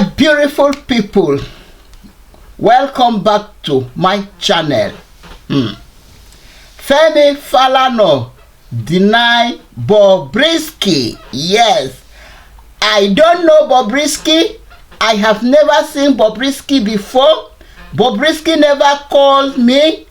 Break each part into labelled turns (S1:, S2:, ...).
S1: Beautiful people, welcome back to my channel. Femi Falano deny Bobrisky. Yes, I don't know Bobrisky. I have never seen Bobrisky before. Bobrisky never called me.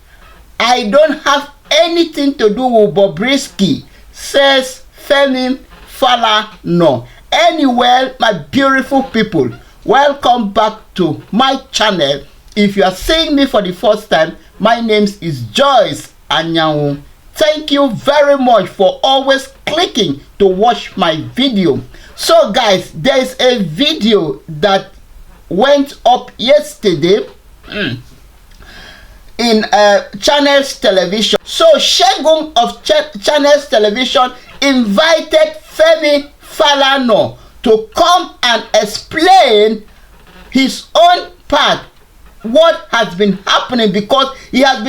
S1: I don't have anything to do with Bobrisky, says Femi Falano. Anyway, my beautiful people, welcome back to my channel. If you are seeing me for the first time, my name is Joyce Anyanwu. Thank you very much for always clicking to watch my video. So guys, there is a video that went up yesterday in Channels Television. So Shegun of Channels Television invited Femi Falano to come and explain his own part, what has been happening, because he has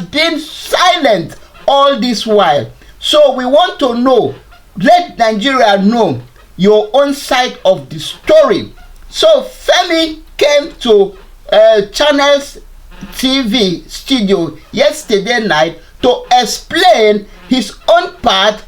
S1: been silent all this while. So we want to know, let Nigeria know your own side of the story. So Femi came to Channels TV studio yesterday night to explain his own part.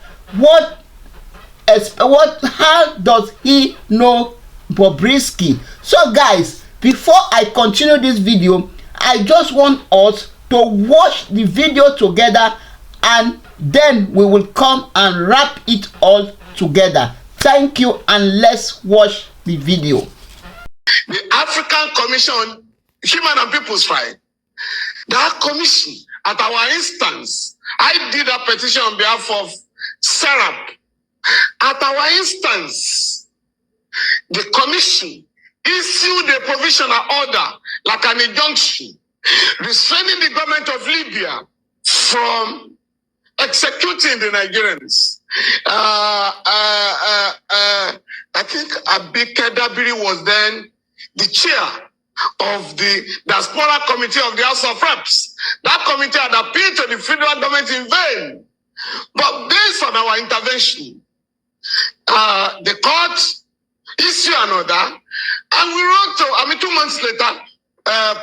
S1: How does he know Bobrisky? So guys, before I continue this video, I just want us to watch the video together, and then we will come and wrap it all together. Thank you, and let's watch the video.
S2: The African Commission, Human and People's Rights, that commission, at our instance, I did a petition on behalf of Serap. At our instance, the commission issued a provisional order, like an injunction, restraining the government of Libya from executing the Nigerians. I think Abike Dabiri was then the chair of the Diaspora Committee of the House of Reps. That committee had appealed to the federal government in vain. But based on our intervention, the court issued an order, and we wrote to, 2 months later,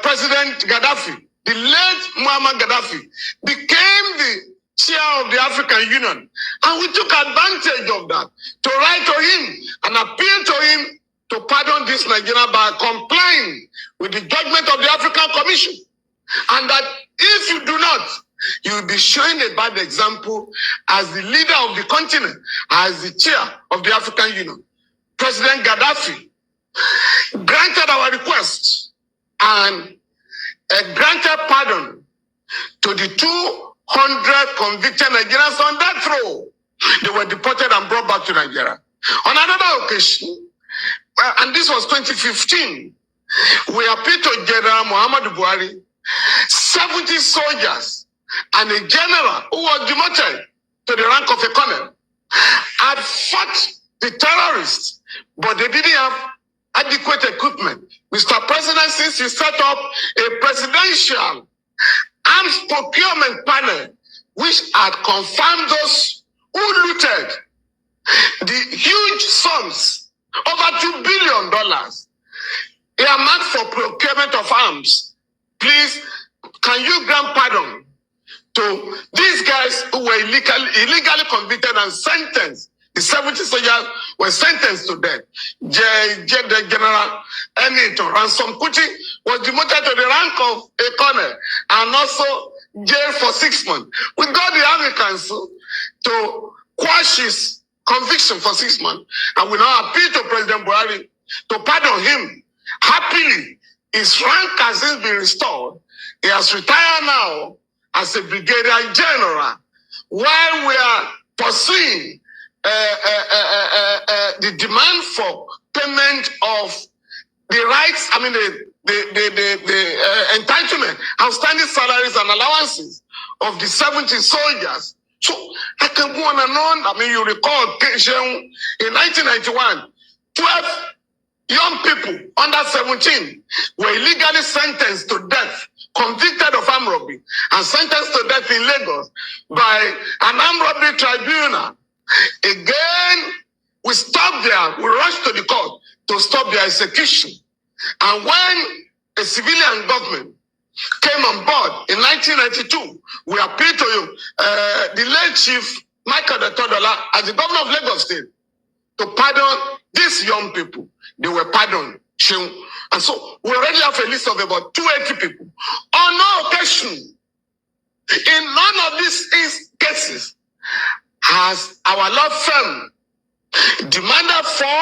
S2: President Gaddafi, the late Muammar Gaddafi, became the chair of the African Union. And we took advantage of that to write to him and appeal to him to pardon this Nigeria by complying with the judgment of the African Commission. And that if you do not, you will be showing a bad example as the leader of the continent, as the chair of the African Union. President Gaddafi granted our request and granted pardon to the 200 convicted Nigerians on death row. They were deported and brought back to Nigeria. On another occasion, and this was 2015, we appealed to General Muhammadu Buhari, 70 soldiers and a general who was demoted to the rank of a colonel had fought the terrorists, but they didn't have adequate equipment. Mr. President, since he set up a presidential arms procurement panel, which had confirmed those who looted the huge sums, over $2 billion, earmarked for procurement of arms, please, can you grant pardon to these guys who were illegally convicted and sentenced? The 70 soldiers were sentenced to death. General Eniton Ransom Kuti was demoted to the rank of a colonel and also jailed for 6 months. We got the Army Council to quash his conviction for 6 months, and we now appeal to President Buhari to pardon him. Happily, his rank has since been restored. He has retired now as a brigadier general, while we are pursuing the demand for payment of the rights, the entitlement, outstanding salaries and allowances of the 70 soldiers. So I can go on and on. You recall in 1991, 12 young people under 17 were illegally sentenced to death, convicted of armed robbery, and sentenced to death in Lagos by an armed robbery tribunal. Again, we stopped there. We rushed to the court to stop their execution. And when a civilian government came on board in 1992, we appealed to you, the late Chief Michael Detodola, as the governor of Lagos State, to pardon these young people. They were pardoned. And so we already have a list of about 280 people. On no occasion, in none of these cases, has our law firm demanded for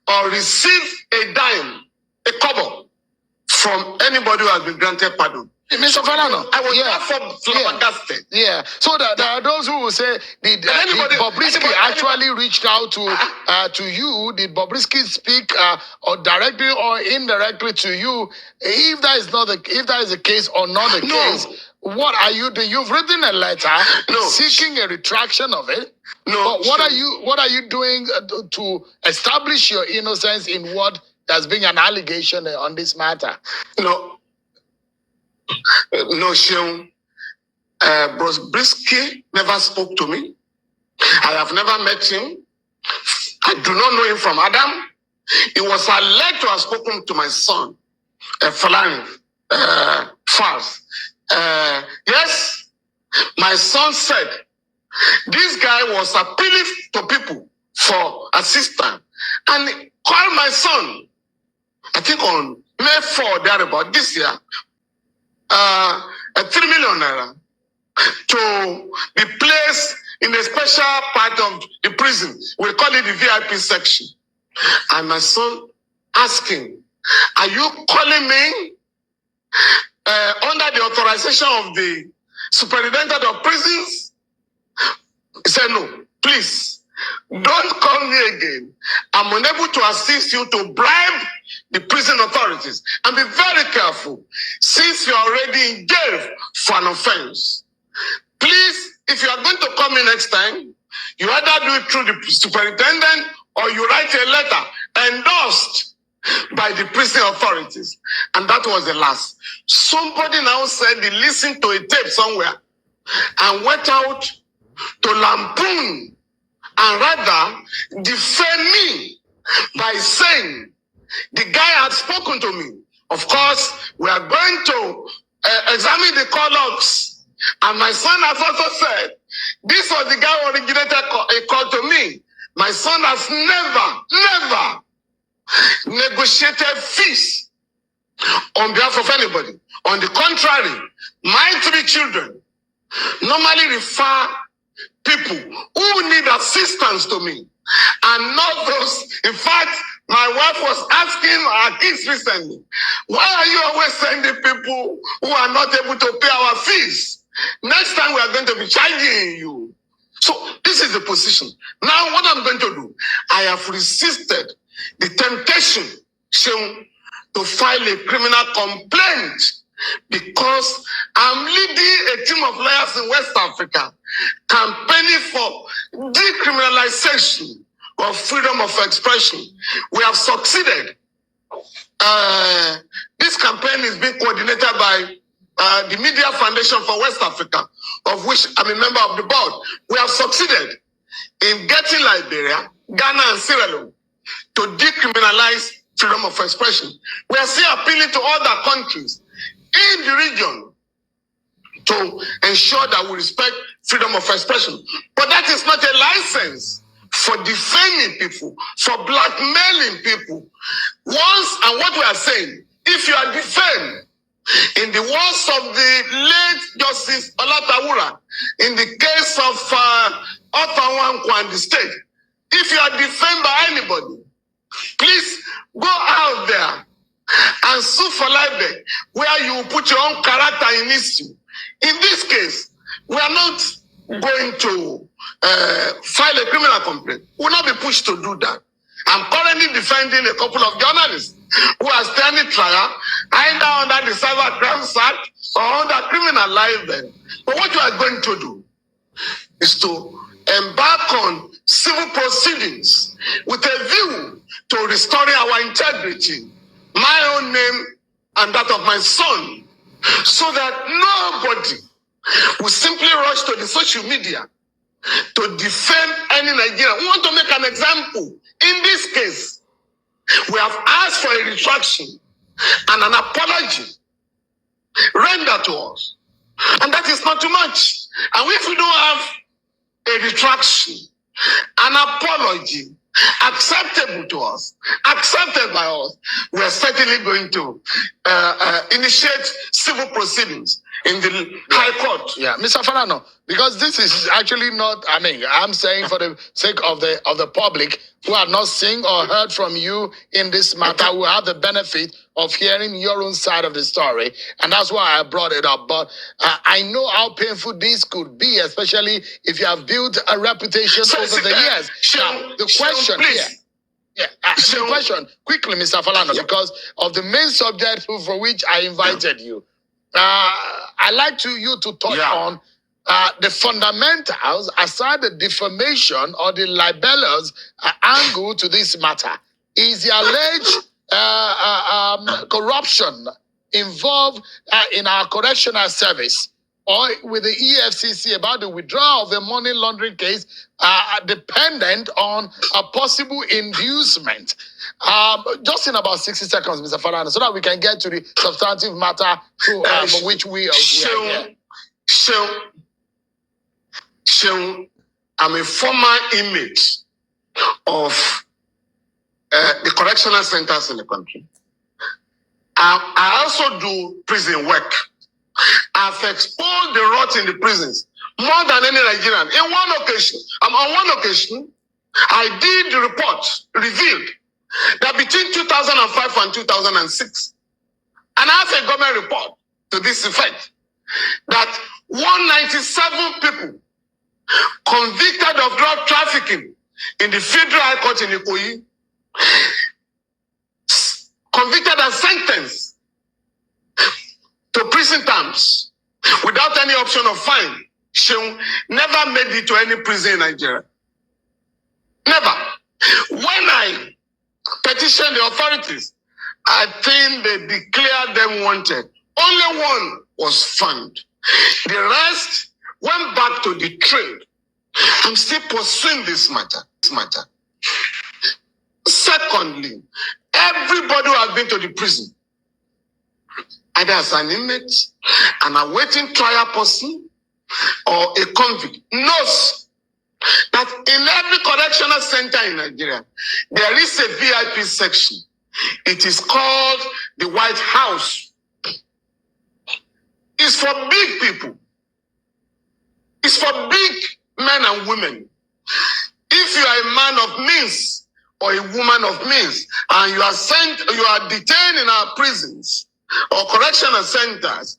S2: or received a dime, a kobo, from anybody who has been granted pardon.
S3: Mr. Falano,
S2: I was flabbergasted.
S3: Yeah. So that there are those who will say, did Bobrisky actually reached out to you? Did Bobrisky speak or directly or indirectly to you? If that is not the case or not the case, what are you doing? You've written a letter seeking a retraction of it.
S2: No.
S3: But what are you doing to establish your innocence in what has been an allegation on this matter?
S2: No, Seun. Bobrisky never spoke to me. I have never met him. I do not know him from Adam. He was alleged to have spoken to my son, Falano, Fars. Yes, my son said this guy was appealing to people for assistance, and he called my son, I think on May 4, thereabout this year, 3 million naira to be placed in a special part of the prison. We call it the VIP section. And my son asking, are you calling me under the authorization of the superintendent of prisons? He said, no, please, don't call me again. I'm unable to assist you to bribe the prison authorities. And be very careful, since you're already in jail for an offense. Please, if you are going to come in next time, you either do it through the superintendent or you write a letter endorsed by the prison authorities. And that was the last. Somebody now said they listened to a tape somewhere and went out to lampoon and rather defend me by saying the guy had spoken to me. Of course, we are going to examine the call logs. And my son has also said, this was the guy who originated a call to me. My son has never negotiated fees on behalf of anybody. On the contrary, my 3 children normally refer people who need assistance to me, and not those. In fact, my wife was asking our kids recently, why are you always sending people who are not able to pay our fees? Next time we are going to be charging you. So this is the position. Now what I'm going to do, I have resisted the temptation to file a criminal complaint because I'm leading a team of lawyers in West Africa campaigning for decriminalization of freedom of expression. We have succeeded. This campaign is being coordinated by the Media Foundation for West Africa, of which I'm a member of the board. We have succeeded in getting Liberia, Ghana, and Sierra Leone to decriminalize freedom of expression. We are still appealing to other countries in the region to ensure that we respect freedom of expression. But that is not a license for defaming people, for blackmailing people. And what we are saying, if you are defamed, in the words of the late Justice Olatawura, in the case of Otawankwa and the state, if you are defamed by anybody, please go out there and sue for libel, where you put your own character in issue. In this case, we are not going to file a criminal complaint. We will not be pushed to do that. I'm currently defending a couple of journalists who are standing trial either under the Cyber Crimes Act or under criminal libel. But what you are going to do is to embark on civil proceedings with a view to restoring our integrity, my own name and that of my son, so that nobody will simply rush to the social media to defend any Nigerian. We want to make an example. In this case, We have asked for a retraction and an apology rendered to us. And that is not too much. And if we don't have a retraction, an apology acceptable to us, accepted by us, we are certainly going to initiate civil proceedings in the High Court.
S3: Yeah, Mr. Falano, because this is actually not, I mean, I'm saying for the sake of the public who have not seen or heard from you in this matter, who have the benefit of hearing your own side of the story. And that's why I brought it up. But I know how painful this could be, especially if you have built a reputation over the years. Now, the question here. Yeah, the question, quickly, Mr. Falano, because of the main subject for which I invited you. I'd like you to touch on the fundamentals aside the defamation or the libelous angle to this matter. Is the alleged corruption involved in our correctional service or with the EFCC about the withdrawal of the money laundering case dependent on a possible inducement? Just in about 60 seconds, Mr. Falano, so that we can get to the substantive matter for which we are here.
S2: So, I'm a former inmate of the correctional centers in the country. I also do prison work. I've exposed the rot in the prisons more than any Nigerian. On one occasion, I did the report, revealed that between 2005 and 2006, and I have a government report to this effect, that 197 people convicted of drug trafficking in the Federal High Court in Ikoyi, convicted and sentenced to prison terms without any option of fine, never made it to any prison in Nigeria. Never. When I petitioned the authorities, I think they declared them wanted. Only one was found. The rest went back to the trade. I'm still pursuing this matter. Secondly, everybody who has been to the prison, either as an inmate, an awaiting trial person, or a convict, knows that in every correctional center in Nigeria, there is a VIP section. It is called the White House. It's for big people. It's for big men and women. If you are a man of means or a woman of means, and you are detained in our prisons or correctional centers,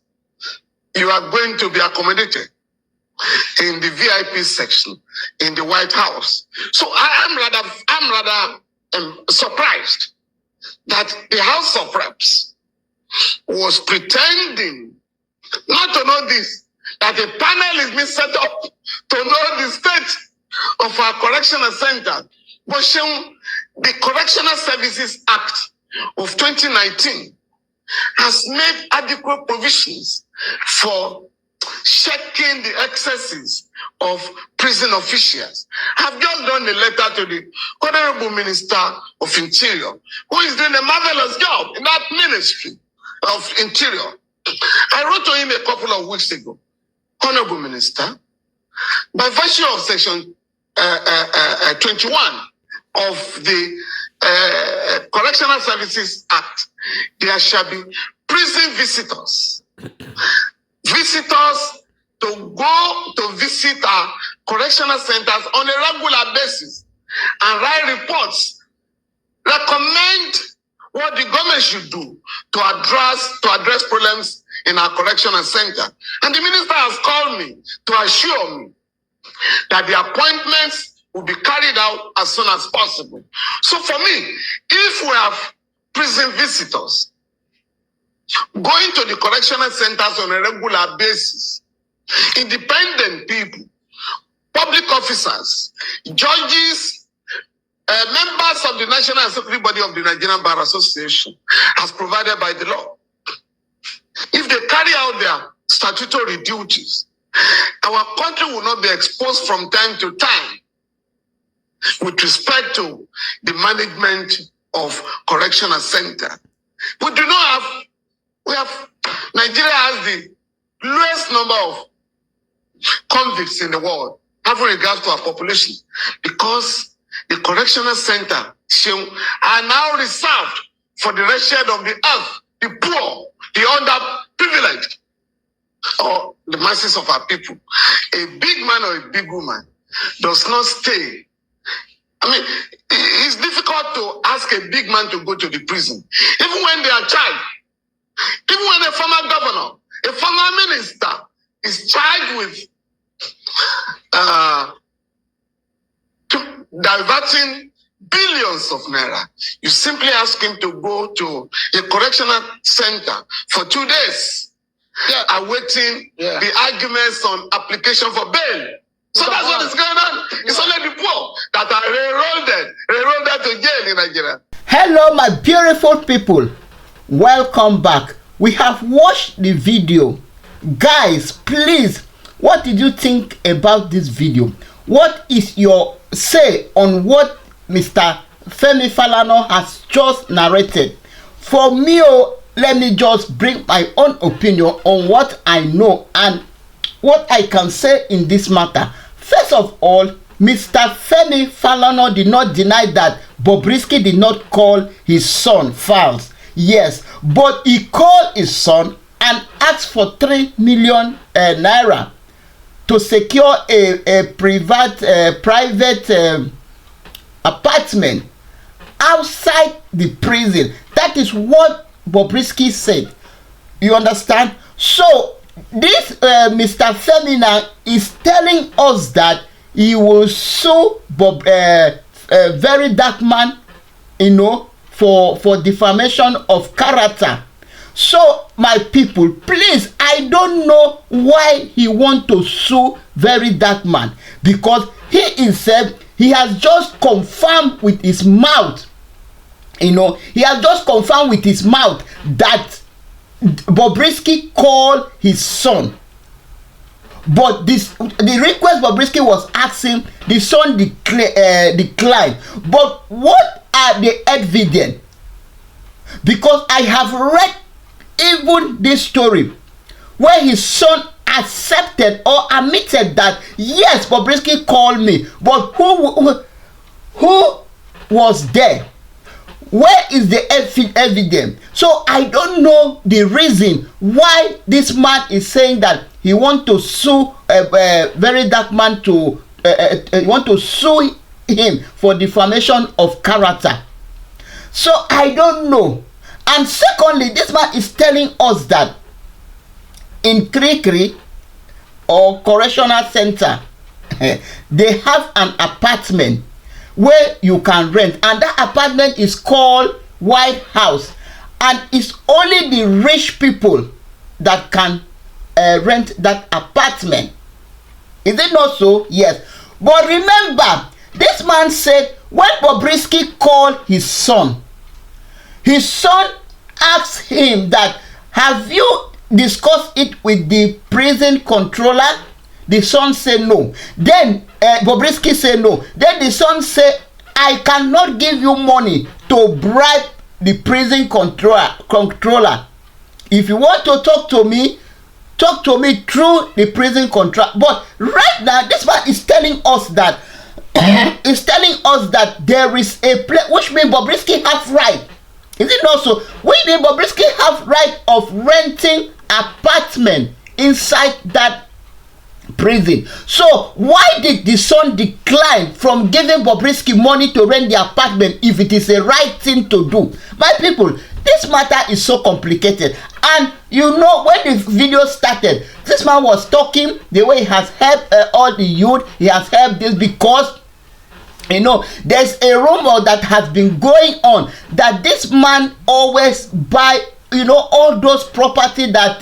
S2: you are going to be accommodated in the VIP section in the White House. So I'm rather surprised that the House of Reps was pretending not to know this, that a panel is being set up to know the state of our correctional center. But the Correctional Services Act of 2019 has made adequate provisions for checking the excesses of prison officials. I've just done a letter to the Honorable Minister of Interior, who is doing a marvelous job in that Ministry of Interior. I wrote to him a couple of weeks ago, Honorable Minister, by virtue of Section 21 of the Correctional Services Act, there shall be prison visitors. Visitors to go to visit our correctional centers on a regular basis and write reports, recommend what the government should do to address problems in our correctional center. And the minister has called me to assure me that the appointments will be carried out as soon as possible. So for me, if we have prison visitors going to the correctional centers on a regular basis, independent people, public officers, judges, members of the National Assembly Body of the Nigerian Bar Association, as provided by the law, if they carry out their statutory duties, our country will not be exposed from time to time with respect to the management of correctional center. Nigeria has the lowest number of convicts in the world, having regards to our population, because the correctional center are now reserved for the wretched of the earth, the poor, the underprivileged, or the masses of our people. A big man or a big woman does not stay. I mean, it's difficult to ask a big man to go to the prison, even when they are child. Even when a former governor, a former minister is charged with diverting billions of naira, you simply ask him to go to a correctional center for 2 days, awaiting the arguments on application for bail. So that's what is going on. It's only the poor that are railroaded to jail in Nigeria.
S1: Hello, my beautiful people. Welcome back. We have watched the video. Guys, please, what did you think about this video? What is your say on what Mr. Femi Falano has just narrated? For me, let me just bring my own opinion on what I know and what I can say in this matter. First of all, Mr. Femi Falano did not deny that Bobrisky did not call his son false. Yes, but he called his son and asked for 3 million naira to secure a private apartment outside the prison. That is what Bobrisky said. You understand? So this Mr. Femina is telling us that he will sue very dark man, you know, for defamation of character. So my people, please, I don't know why he want to sue very dark man, because he himself, he has just confirmed with his mouth, you know, he has just confirmed with his mouth that Bobrisky called his son. But the request Bobrisky was asking, the son declined. But what are the evidence? Because I have read even this story where his son accepted or admitted that yes, Bobrisky called me, but who was there? Where is the evidence? So I don't know the reason why this man is saying that he want to sue a very dark man to want to sue him for defamation of character. So I don't know. And secondly, this man is telling us that in Krikri or correctional center, they have an apartment where you can rent, and that apartment is called White House, and it's only the rich people that can rent that apartment. Is it not so? Yes. But remember, this man said when Bobrisky called his son asked him that, have you discussed it with the prison controller? The son said no. Then Bobrisky said no. Then the son said, I cannot give you money to bribe the prison controller. If you want to talk to me through the prison controller. But right now, this man is telling us that there is a place, which means Bobrisky have right. Is it not so? Which means Bobrisky have right of renting apartment inside that prison. So why did the son decline from giving Bobrisky money to rent the apartment if it is a right thing to do? My people, this matter is so complicated. And you know, when the video started, this man was talking the way he has helped all the youth. He has helped this because, you know, there's a rumor that has been going on that this man always buy, you know, all those property that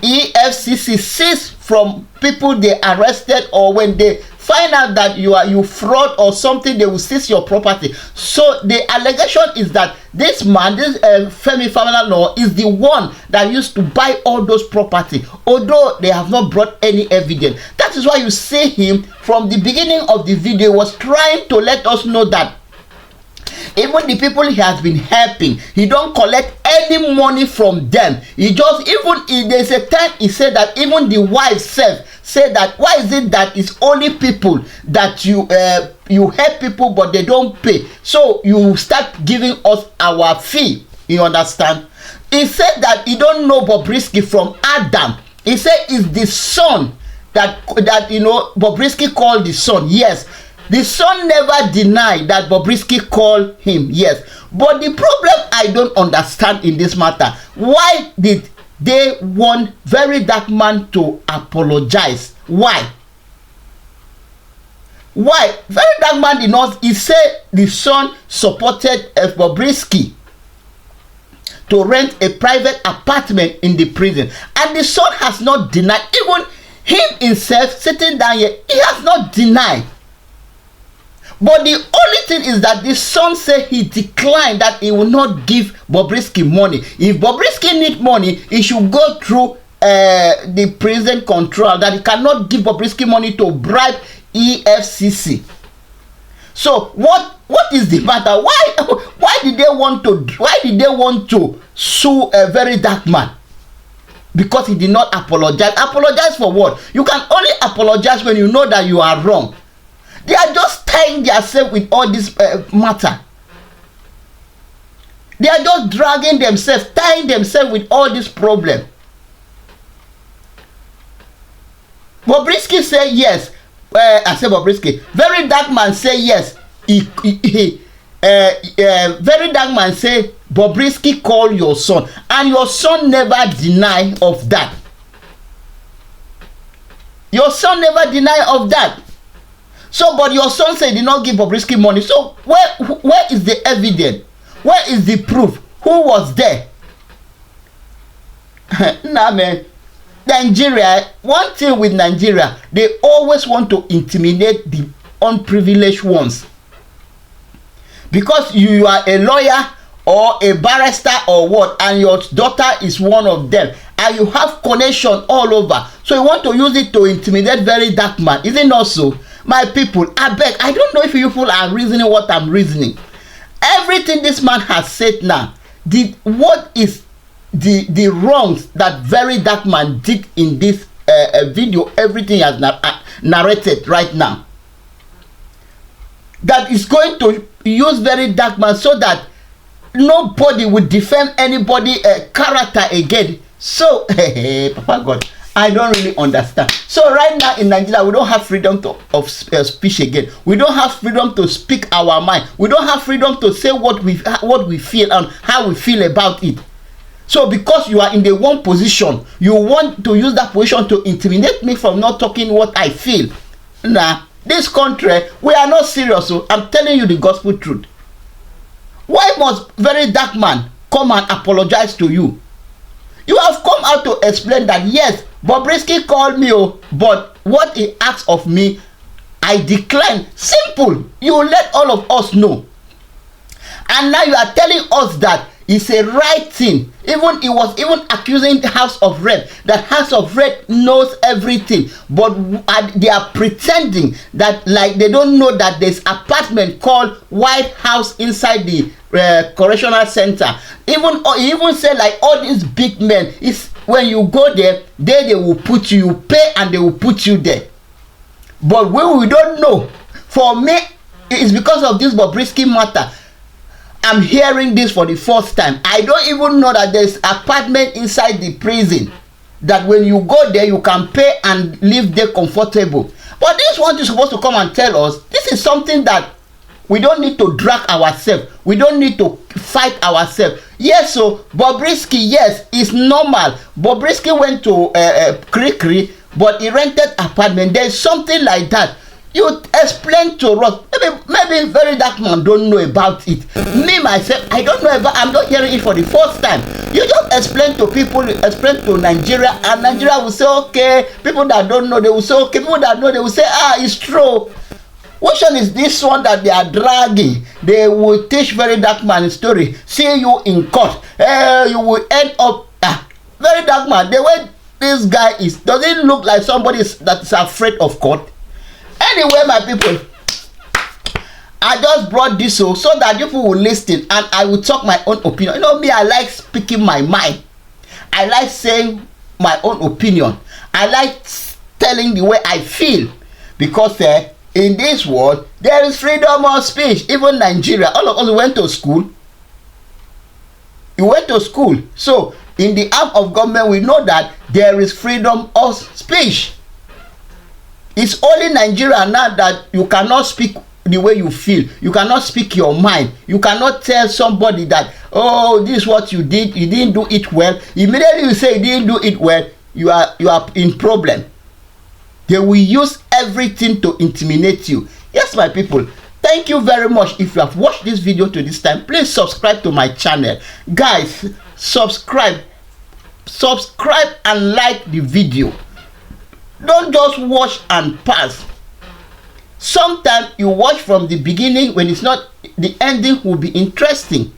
S1: EFCC seized from people they arrested, or when they find out that you fraud or something, they will seize your property. So the allegation is that this man, this Femi Falano, is the one that used to buy all those property, although they have not brought any evidence. That is why you see him from the beginning of the video was trying to let us know that Even the people he has been helping, he don't collect any money from them. He just, even there's a time he said that even the wife self said that, why is it that it's only people that you help people but they don't pay, so you start giving us our fee? You understand? He said that he don't know Bobrisky from Adam. He said it's the son that Bobrisky called the son. Yes, the son never denied that Bobrisky called him. Yes, but the problem I don't understand in this matter, why did they want Very Dark Man to apologize? Why? Why? Very Dark Man did not. He said the son supported Bobrisky to rent a private apartment in the prison, and the son has not denied. Even him himself sitting down here, he has not denied. But the only thing is that the son said he declined, that he will not give Bobrisky money. If Bobrisky need money, he should go through the prison control, that he cannot give Bobrisky money to bribe EFCC. So what is the matter? Why did they want to sue a Very Dark Man? Because he did not apologize. Apologize for what? You can only apologize when you know that you are wrong. They are just tying themselves with all this matter. They are just dragging themselves, tying themselves with all this problem. Bobrisky said yes. I said Bobrisky. Very Dark Man say yes. Very Dark Man say Bobrisky call your son, and your son never deny of that. Your son never deny of that. So, but your son said he did not give Bobrisky money. So, where is the evidence? Where is the proof? Who was there? Nah, man. Nigeria, one thing with Nigeria, they always want to intimidate the unprivileged ones. Because you are a lawyer or a barrister or what, and your daughter is one of them, and you have connection all over, so you want to use it to intimidate Very Dark Man. Is it not so? My people, I beg, I don't know if you people are reasoning what I'm reasoning. Everything this man has said now, what is the wrongs that Very Dark Man did in this video, everything has narrated right now, that is going to use Very Dark Man so that nobody will defend anybody character again. So Papa God, I don't really understand. So right now in Nigeria, we don't have freedom of speech again. We don't have freedom to speak our mind. We don't have freedom to say what we feel and how we feel about it. So because you are in the one position, you want to use that position to intimidate me from not talking what I feel. Nah, this country, we are not serious. So I'm telling you the gospel truth. Why must Very Dark Man come and apologize to you? You have come out to explain that yes, Bobrisky called me, but what he asked of me, I declined. Simple. You let all of us know. And now you are telling us that it's a right thing. Even he was even accusing the House of Rep, that House of Rep knows everything, but they are pretending that like they don't know that there's apartment called White House inside the correctional center. He even said like all these big men, is when you go there, they will put you pay and they will put you there. But we don't know. For me, it's because of this Bobrisky matter. I'm hearing this for the first time. I don't even know that there's apartment inside the prison, that when you go there you can pay and live there comfortable. But this one is supposed to come and tell us this is something that we don't need to drag ourselves. We don't need to fight ourselves. Yes, so Bobrisky, yes, it's normal. Bobrisky went to Krikri, but he rented apartment. There's something like that. You explain to us. Maybe Very Dark Man don't know about it. Me myself, I don't know about. I'm not hearing it for the first time. You just explain to people, explain to Nigeria, and Nigeria will say okay. People that don't know, they will say okay. People that know, they will say it's true. Which one is this one that they are dragging? They will teach Very Dark Man story. See you in court. You will end up Very Dark Man. The way this guy is, does it look like somebody that is afraid of court? Anyway, my people, I just brought this so that people will listen and I will talk my own opinion. You know me, I like speaking my mind. I like saying my own opinion. I like telling the way I feel, because in this world there is freedom of speech. Even Nigeria, all of us went to school. You went to school. So in the arm of government, we know that there is freedom of speech. It's only Nigeria now that you cannot speak the way you feel. You cannot speak your mind. You cannot tell somebody that, oh, this is what you did, you didn't do it well. Immediately you say you didn't do it well, you are in problem. They will use everything to intimidate you. Yes, my people, thank you very much. If you have watched this video to this time, please subscribe to my channel. Guys, subscribe and like the video. Don't just watch and pass. Sometimes you watch from the beginning. When it's not, the ending will be interesting.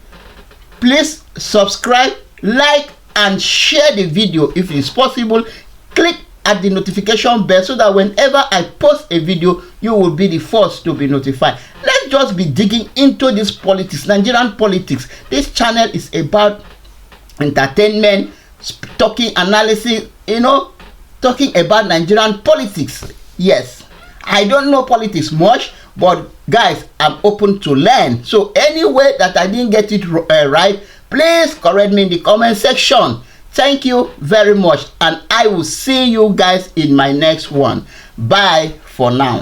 S1: Please subscribe, like and share the video if it's possible. Click at the notification bell so that whenever I post a video, you will be the first to be notified. Let's just be digging into this politics, Nigerian politics. This channel is about entertainment, talking analysis, you know, talking about Nigerian politics. Yes, I don't know politics much, but guys, I'm open to learn. So any way that I didn't get it right, please correct me in the comment section. Thank you very much, and I will see you guys in my next one. Bye for now.